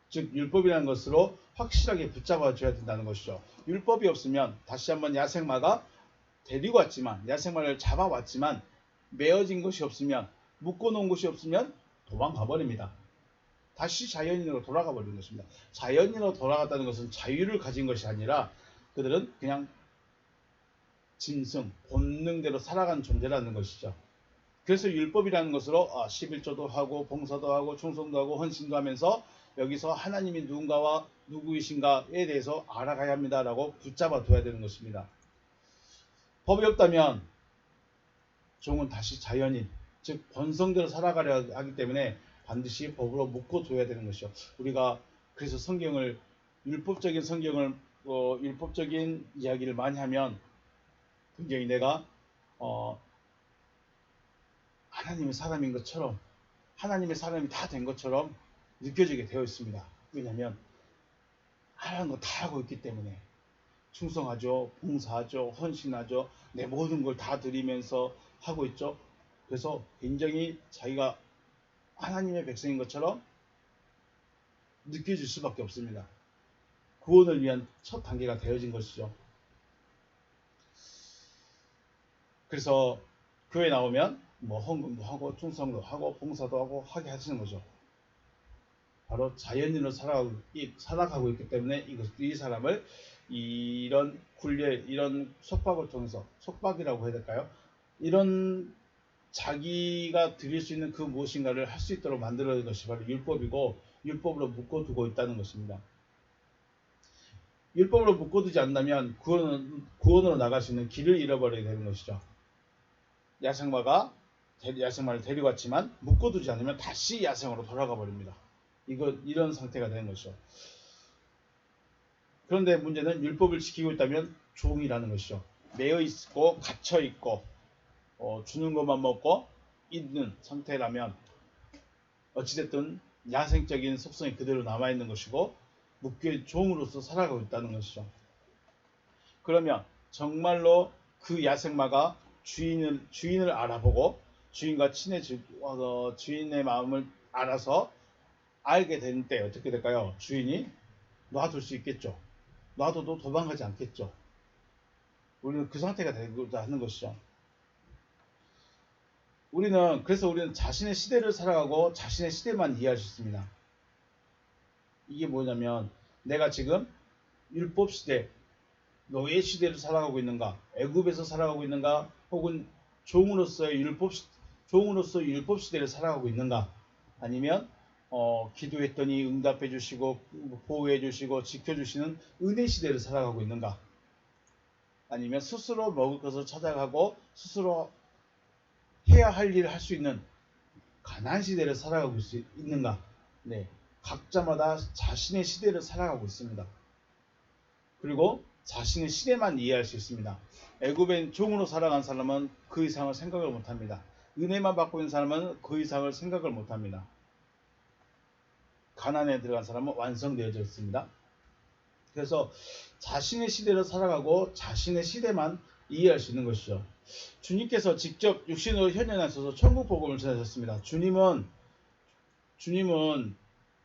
A: 즉 율법이라는 것으로 확실하게 붙잡아줘야 된다는 것이죠. 율법이 없으면 다시 한번 야생마가 데리고 왔지만 야생마를 잡아왔지만 메어진 것이 없으면, 묶어놓은 것이 없으면 도망가 버립니다. 다시 자연인으로 돌아가 버리는 것입니다. 자연인으로 돌아갔다는 것은 자유를 가진 것이 아니라 그들은 그냥 짐승, 본능대로 살아가는 존재라는 것이죠. 그래서 율법이라는 것으로 11조도 하고 봉사도 하고 충성도 하고 헌신도 하면서 여기서 하나님이 누군가와 누구이신가에 대해서 알아가야 합니다라고 붙잡아 둬야 되는 것입니다. 법이 없다면 종은 다시 자연인, 즉 본성대로 살아가려 하기 때문에 반드시 법으로 묶어둬야 되는 것이죠. 우리가 그래서 성경을 율법적인 성경을 율법적인 이야기를 많이 하면 굉장히 내가 하나님의 사람인 것처럼, 하나님의 사람이 다 된 것처럼 느껴지게 되어 있습니다. 왜냐하면 하라는 거 다 하고 있기 때문에 충성하죠, 봉사하죠, 헌신하죠, 내 모든 걸 다 드리면서 하고 있죠. 그래서 굉장히 자기가 하나님의 백성인 것처럼 느껴질 수밖에 없습니다. 구원을 위한 첫 단계가 되어진 것이죠. 그래서 교회 나오면 뭐 헌금도 하고 충성도 하고 봉사도 하고 하게 하시는 거죠. 바로 자연인으로 살아가고 있기 때문에 이 사람을 이런 굴레, 이런 속박을 통해서, 속박이라고 해야 될까요? 이런 자기가 드릴 수 있는 그 무엇인가를 할 수 있도록 만들어낸 것이 바로 율법이고, 율법으로 묶어두고 있다는 것입니다. 율법으로 묶어두지 않는다면 구원으로 나갈 수 있는 길을 잃어버리게 되는 것이죠. 야생마를 데리고 왔지만 묶어두지 않으면 다시 야생으로 돌아가 버립니다. 이런 상태가 되는 것이죠. 그런데 문제는 율법을 지키고 있다면 종이라는 것이죠. 매여 있고 갇혀 있고 주는 것만 먹고 있는 상태라면 어찌됐든 야생적인 속성이 그대로 남아있는 것이고 묶여 종으로서 살아가고 있다는 것이죠. 그러면 정말로 그 야생마가 주인을 알아보고 주인과 주인의 마음을 알아서 알게 된 때 어떻게 될까요? 주인이 놔둘 수 있겠죠. 놔둬도 도망가지 않겠죠. 우리는 그 상태가 되고자 하는 것이죠. 그래서 우리는 자신의 시대를 살아가고 자신의 시대만 이해할 수 있습니다. 이게 뭐냐면 내가 지금 율법 시대, 노예 시대를 살아가고 있는가, 애굽에서 살아가고 있는가, 혹은 종으로서의 율법 시대를 살아가고 있는가, 아니면 기도했더니 응답해 주시고 보호해 주시고 지켜 주시는 은혜 시대를 살아가고 있는가, 아니면 스스로 먹을 것을 찾아가고 스스로 해야 할 일을 할 수 있는 가나안 시대를 살아가고 있는가. 네, 각자마다 자신의 시대를 살아가고 있습니다. 그리고 자신의 시대만 이해할 수 있습니다. 애굽의 종으로 살아간 사람은 그 이상을 생각을 못합니다. 은혜만 받고 있는 사람은 그 이상을 생각을 못합니다. 가나안에 들어간 사람은 완성되어져 있습니다. 그래서 자신의 시대를 살아가고 자신의 시대만 이해할 수 있는 것이죠. 주님께서 직접 육신으로 현현하셔서 천국 복음을 전하셨습니다. 주님은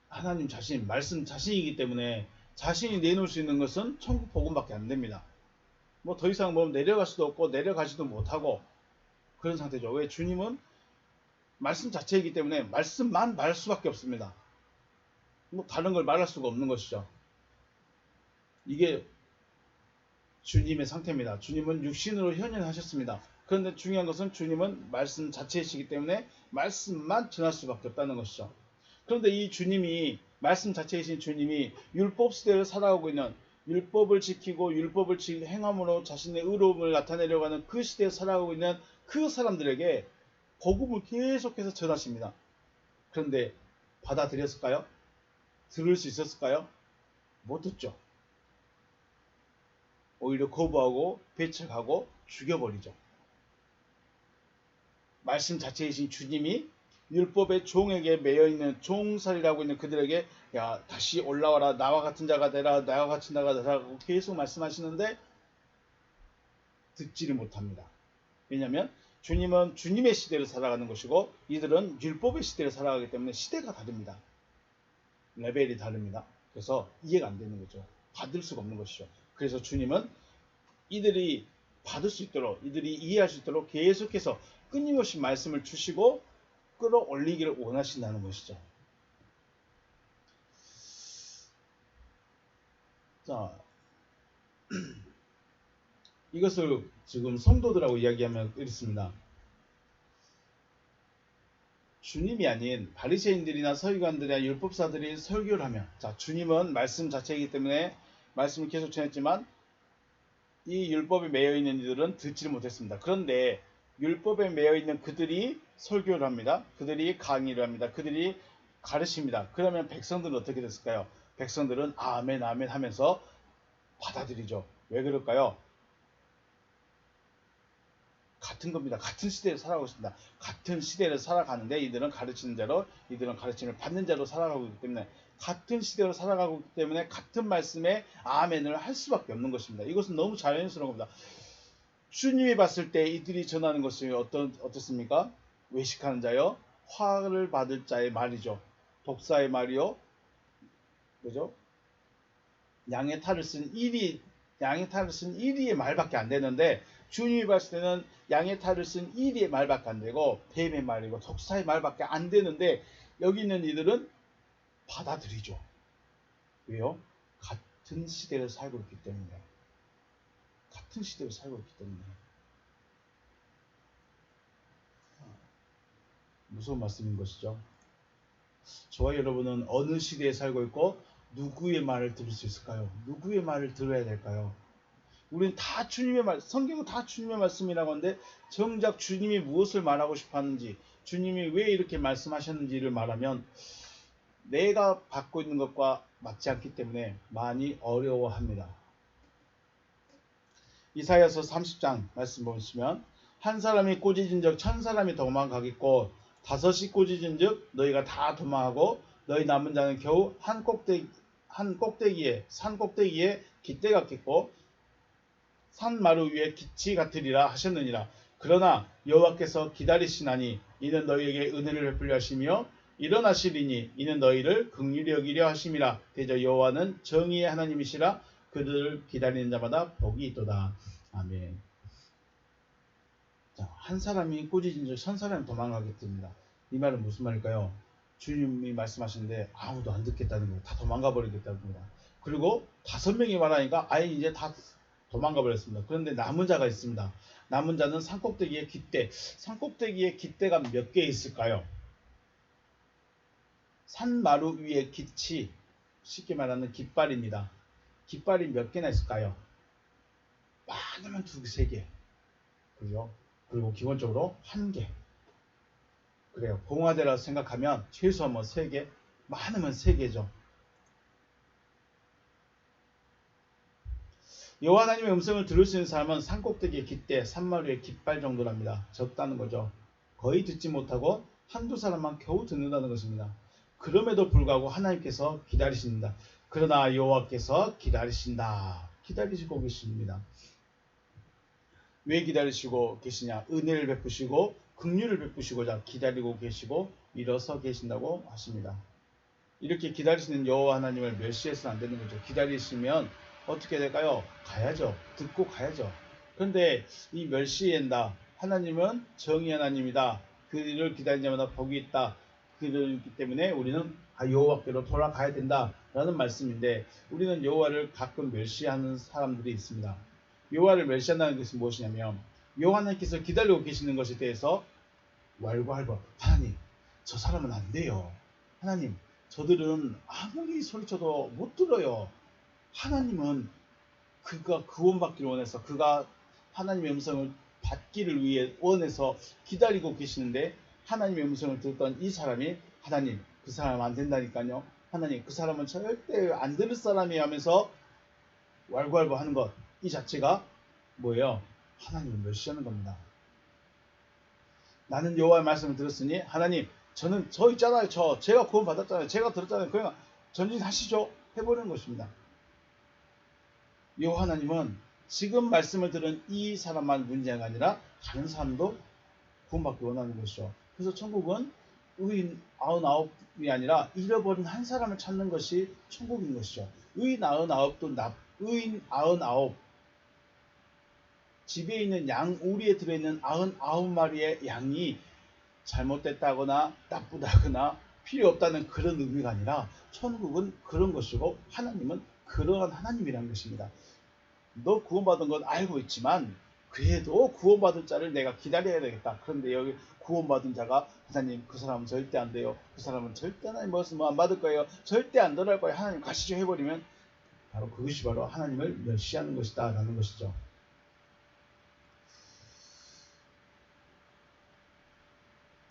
A: 하나님 자신, 말씀 자신이기 때문에 자신이 내놓을 수 있는 것은 천국 복음밖에 안 됩니다. 뭐 더 이상 내려갈 수도 없고 내려가지도 못하고 그런 상태죠. 왜? 주님은 말씀 자체이기 때문에 말씀만 말할 수밖에 없습니다. 뭐 다른 걸 말할 수가 없는 것이죠. 이게 주님의 상태입니다. 주님은 육신으로 현현하셨습니다. 그런데 중요한 것은 주님은 말씀 자체이시기 때문에 말씀만 전할 수밖에 없다는 것이죠. 그런데 이 주님이, 말씀 자체이신 주님이 율법 시대를 살아가고 있는, 율법을 지키고 율법을 행함으로 자신의 의로움을 나타내려고 하는 그 시대에 살아가고 있는 그 사람들에게 복음을 계속해서 전하십니다. 그런데 받아들였을까요? 들을 수 있었을까요? 못 듣죠. 오히려 거부하고 배척하고 죽여버리죠. 말씀 자체이신 주님이 율법의 종에게 매여있는 종살이라고 있는 그들에게 야 다시 올라와라, 나와 같은 자가 되라, 나와 같은 자가 되라고 계속 말씀하시는데 듣지를 못합니다. 왜냐하면 주님은 주님의 시대를 살아가는 것이고 이들은 율법의 시대를 살아가기 때문에 시대가 다릅니다. 레벨이 다릅니다. 그래서 이해가 안 되는 거죠. 받을 수가 없는 것이죠. 그래서 주님은 이들이 받을 수 있도록, 이들이 이해할 수 있도록 계속해서 끊임없이 말씀을 주시고 끌어올리기를 원하신다는 것이죠. 자, 이것을 지금 성도들하고 이야기하면 이렇습니다. 주님이 아닌 바리새인들이나 서기관들이나 율법사들이 설교를 하면, 자, 주님은 말씀 자체이기 때문에 말씀을 계속 전했지만 이 율법에 매여 있는 이들은 듣지를 못했습니다. 그런데 율법에 매여 있는 그들이 설교를 합니다. 그들이 강의를 합니다. 그들이 가르칩니다. 그러면 백성들은 어떻게 됐을까요? 백성들은 아멘 아멘 하면서 받아들이죠. 왜 그럴까요? 같은 겁니다. 같은 시대를 살아가고 있습니다. 같은 시대를 살아가는데 이들은 가르치는 자로, 이들은 가르침을 받는 자로 살아가고 있기 때문에, 같은 시대로 살아가고 있기 때문에 같은 말씀에 아멘을 할 수밖에 없는 것입니다. 이것은 너무 자연스러운 겁니다. 주님이 봤을 때 이들이 전하는 것이 어떻습니까? 외식하는 자요, 화를 받을 자의 말이죠. 독사의 말이요, 그죠? 양의 탈을 쓴 이리의 말밖에 안 되는데, 주님이 봤을 때는 양의 탈을 쓴 이리의 말밖에 안 되고 뱀의 말이고 독사의 말밖에 안 되는데, 여기 있는 이들은 받아들이죠. 왜요? 같은 시대를 살고 있기 때문에. 같은 시대를 살고 있기 때문에. 무서운 말씀인 것이죠. 저와 여러분은 어느 시대에 살고 있고 누구의 말을 들을 수 있을까요? 누구의 말을 들어야 될까요? 우리는 다 주님의 말, 성경은 다 주님의 말씀이라고 하는데, 정작 주님이 무엇을 말하고 싶어 하는지, 주님이 왜 이렇게 말씀하셨는지를 말하면 내가 받고 있는 것과 맞지 않기 때문에 많이 어려워합니다. 이사야서 30장 말씀 보시면, 한 사람이 꼬지진 적 1000사람이 도망가겠고, 5이 꼬지진 즉 너희가 다 도망하고 너희 남은 자는 겨우 산 꼭대기에 깃대 같겠고 산마루 위에 기치 같으리라 하셨느니라. 그러나 여호와께서 기다리시나니 이는 너희에게 은혜를 베풀려 하시며 일어나시리니 이는 너희를 긍휼히 여기려 하심이라. 대저 여호와는 정의의 하나님이시라. 그들을 기다리는 자마다 복이 있도다. 아멘. 자, 한 사람이 꾸짖은 적 1000사람이 도망가겠습니다. 이 말은 무슨 말일까요? 주님이 말씀하시는데 아무도 안 듣겠다는 거예요. 다 도망가 버리겠다는 겁니다. 그리고 5명이 말하니까 아예 이제 다 도망가 버렸습니다. 그런데 남은 자가 있습니다. 남은 자는 산꼭대기에 깃대. 산꼭대기에 깃대가 몇 개 있을까요? 산마루 위에 깃이 쉽게 말하는 깃발입니다. 깃발이 몇 개나 있을까요? 많으면 2개, 3개. 그죠? 그리고 기본적으로 1개. 그래요. 봉화대라고 생각하면 최소한 3개, 많으면 3개죠. 여호와 하나님의 음성을 들을 수 있는 사람은 산꼭대기에 깃대, 산마루에 깃발 정도랍니다. 적다는 거죠. 거의 듣지 못하고 한두 사람만 겨우 듣는다는 것입니다. 그럼에도 불구하고 하나님께서 기다리십니다. 그러나 여호와께서 기다리신다. 기다리시고 계십니다. 왜 기다리시고 계시냐? 은혜를 베푸시고 긍휼을 베푸시고자 기다리고 계시고 일어서 계신다고 하십니다. 이렇게 기다리시는 여호와 하나님을 멸시해서는 안 되는 거죠. 기다리시면 어떻게 될까요? 가야죠. 듣고 가야죠. 그런데 이 멸시한다. 하나님은 정의 하나님이다. 그를 기다리는 자마다 복이 있다. 그렇기 때문에 우리는 여호와께로 돌아가야 된다라는 말씀인데, 우리는 여호와를 가끔 멸시하는 사람들이 있습니다. 여호와를 멸시한다는 것이 무엇이냐면, 여호와 하나님께서 기다리고 계시는 것에 대해서 왈가왈부, 하나님 저 사람은 안 돼요. 하나님 저들은 아무리 소리쳐도 못 들어요. 하나님은 그가 구원받기를 원해서, 그가 하나님의 음성을 받기를 위해 원해서 기다리고 계시는데, 하나님의 음성을 듣던 이 사람이 하나님 그 사람 안 된다니까요. 하나님 그 사람은 절대 안 들을 사람이 하면서 왈가왈부 하는 것, 이 자체가 뭐예요? 하나님을 멸시하는 겁니다. 나는 여호와의 말씀을 들었으니 하나님 저는 저 있잖아요. 제가 구원 받았잖아요. 제가 들었잖아요. 그냥 전진하시죠. 해버리는 것입니다. 여호와 하나님은 지금 말씀을 들은 이 사람만 문제가 아니라 다른 사람도 구원받기 원하는 것이죠. 그래서 천국은 의인 99이 아니라 잃어버린 한 사람을 찾는 것이 천국인 것이죠. 의인 99도 의인 99 집에 있는 양 우리에 들어있는 99마리의 양이 잘못됐다거나 나쁘다거나 필요 없다는 그런 의미가 아니라 천국은 그런 것이고 하나님은 그러한 하나님이라는 것입니다. 너 구원받은 건 알고 있지만 그래도 구원받은 자를 내가 기다려야 되겠다. 그런데 여기 구원받은 자가 하나님 그 사람은 절대 안 돼요. 그 사람은 절대 하나님 말씀 안 받을 거예요. 절대 안 들어갈 거예요. 하나님 가시죠 해버리면 바로 그것이 바로 하나님을 멸시하는 것이다 라는 것이죠.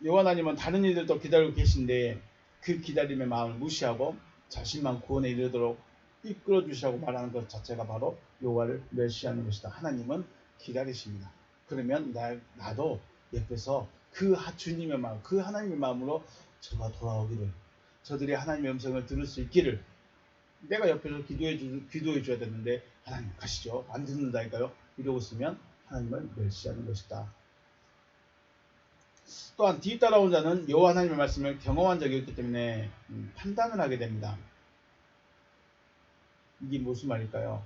A: 여호와 하나님은 다른 이들도 기다리고 계신데 그 기다림의 마음을 무시하고 자신만 구원에 이르도록 이끌어 주시라고 말하는 것 자체가 바로 여호와를 멸시하는 것이다. 하나님은 기다리십니다. 그러면 나도 옆에서 그 주님의 마음, 그 하나님의 마음으로 저가 돌아오기를, 저들이 하나님의 음성을 들을 수 있기를, 내가 옆에서 기도해 줘야 되는데 하나님 가시죠. 안 듣는다니까요. 이러고 있으면 하나님을 멸시하는 것이다. 또한 뒤따라온 자는 여호와 하나님의 말씀을 경험한 적이 없기 때문에 판단을 하게 됩니다. 이게 무슨 말일까요?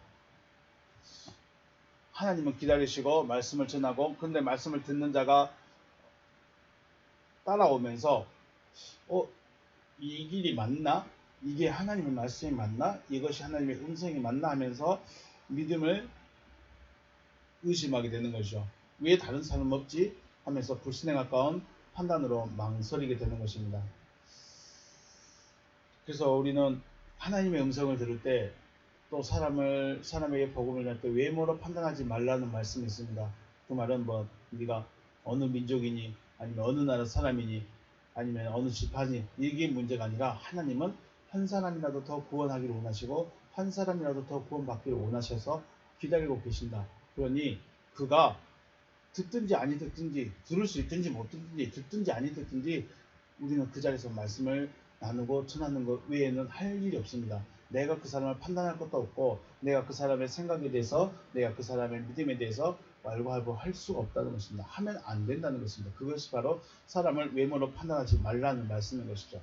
A: 하나님은 기다리시고 말씀을 전하고 그런데 말씀을 듣는 자가 따라오면서 이 길이 맞나? 이게 하나님의 말씀이 맞나? 이것이 하나님의 음성이 맞나? 하면서 믿음을 의심하게 되는 것이죠. 왜 다른 사람 없지? 하면서 불신에 가까운 판단으로 망설이게 되는 것입니다. 그래서 우리는 하나님의 음성을 들을 때 또 사람에게 복음을 낼 때 외모로 판단하지 말라는 말씀이 있습니다. 그 말은 네가 어느 민족이니 아니면 어느 나라 사람이니 아니면 어느 집안이 이게 문제가 아니라 하나님은 한 사람이라도 더 구원하기를 원하시고 한 사람이라도 더 구원받기를 원하셔서 기다리고 계신다. 그러니 그가 듣든지 아니 듣든지 들을 수 있든지 못 듣든지 듣든지 아니 듣든지 우리는 그 자리에서 말씀을 나누고 전하는 것 외에는 할 일이 없습니다. 내가 그 사람을 판단할 것도 없고 내가 그 사람의 생각에 대해서 내가 그 사람의 믿음에 대해서 말고 할 수가 없다는 것입니다. 하면 안 된다는 것입니다. 그것이 바로 사람을 외모로 판단하지 말라는 말씀인 것이죠.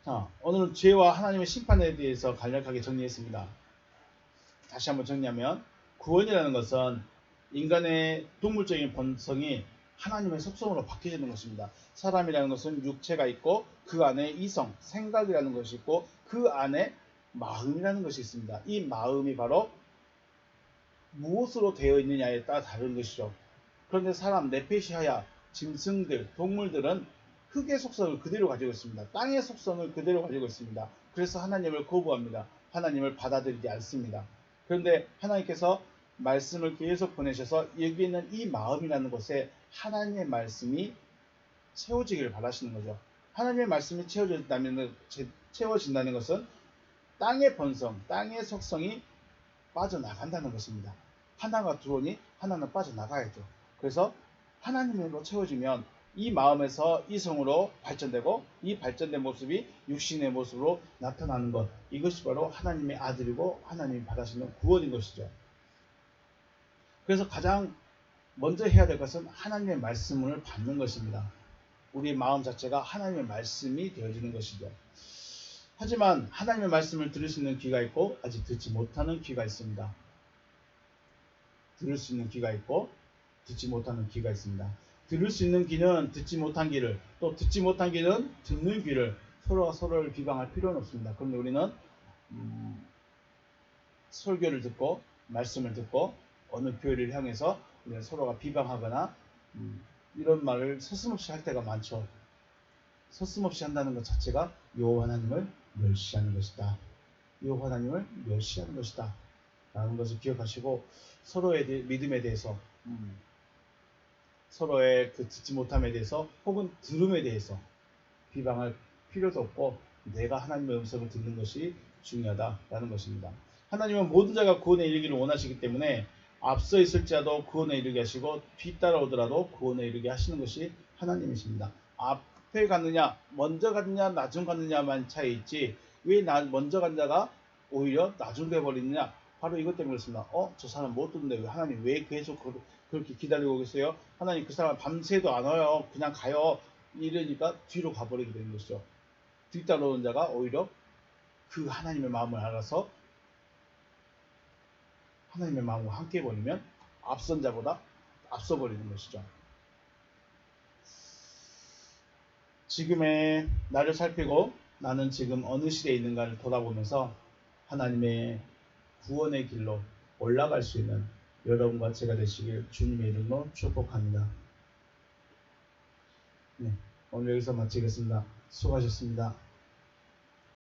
A: 자, 오늘은 죄와 하나님의 심판에 대해서 간략하게 정리했습니다. 다시 한번 정리하면 구원이라는 것은 인간의 동물적인 본성이 하나님의 속성으로 바뀌어지는 것입니다. 사람이라는 것은 육체가 있고 그 안에 이성, 생각이라는 것이 있고 그 안에 마음이라는 것이 있습니다. 이 마음이 바로 무엇으로 되어 있느냐에 따라 다른 것이죠. 그런데 사람, 네페시하야, 짐승들, 동물들은 흙의 속성을 그대로 가지고 있습니다. 땅의 속성을 그대로 가지고 있습니다. 그래서 하나님을 거부합니다. 하나님을 받아들이지 않습니다. 그런데 하나님께서 말씀을 계속 보내셔서 여기 있는 이 마음이라는 곳에 하나님의 말씀이 채워지기를 바라시는 거죠. 하나님의 말씀이 채워진다는 것은 땅의 본성, 땅의 속성이 빠져나간다는 것입니다. 하나가 들어오니 하나는 빠져나가야죠. 그래서 하나님으로 채워지면 이 마음에서 이성으로 발전되고 이 발전된 모습이 육신의 모습으로 나타나는 것, 이것이 바로 하나님의 아들이고 하나님이 받으시는 구원인 것이죠. 그래서 가장 먼저 해야 될 것은 하나님의 말씀을 받는 것입니다. 우리의 마음 자체가 하나님의 말씀이 되어지는 것이죠. 하지만 하나님의 말씀을 들을 수 있는 귀가 있고 아직 듣지 못하는 귀가 있습니다. 들을 수 있는 귀가 있고 듣지 못하는 귀가 있습니다. 들을 수 있는 귀는 듣지 못한 귀를, 또 듣지 못한 귀는 듣는 귀를, 서로가 서로를 비방할 필요는 없습니다. 그런데 우리는 설교를 듣고 말씀을 듣고 어느 교회를 향해서 우리는 서로가 비방하거나 이런 말을 서슴없이 할 때가 많죠. 서슴없이 한다는 것 자체가 여호와 하나님을 멸시하는 것이다. 여호와 하나님을 멸시하는 것이다 라는 것을 기억하시고 서로의 믿음에 대해서 서로의 그 듣지 못함에 대해서 혹은 들음에 대해서 비방할 필요도 없고 내가 하나님의 음성을 듣는 것이 중요하다라는 것입니다. 하나님은 모든 자가 구원에 이르기를 원하시기 때문에 앞서 있을지라도 구원에 이르게 하시고 뒤따라오더라도 구원에 이르게 하시는 것이 하나님이십니다. 앞에 갔느냐 먼저 갔느냐 나중 갔느냐만 차이 있지 왜 먼저 간 자가 오히려 나중 돼버리느냐, 바로 이것 때문에 그렇습니다. 저 사람 못 듣는데 왜 하나님 왜 계속 그렇게 기다리고 계세요? 하나님 그 사람 밤새도 안 와요. 그냥 가요. 이러니까 뒤로 가버리게 되는 것이죠. 뒤따라오는 자가 오히려 그 하나님의 마음을 알아서 하나님의 마음과 함께 버리면 앞선 자보다 앞서 버리는 것이죠. 지금의 나를 살피고 나는 지금 어느 시대에 있는가를 돌아보면서 하나님의 구원의 길로 올라갈 수 있는 여러분과 제가 되시길 주님의 이름으로 축복합니다. 네, 오늘 여기서 마치겠습니다. 수고하셨습니다.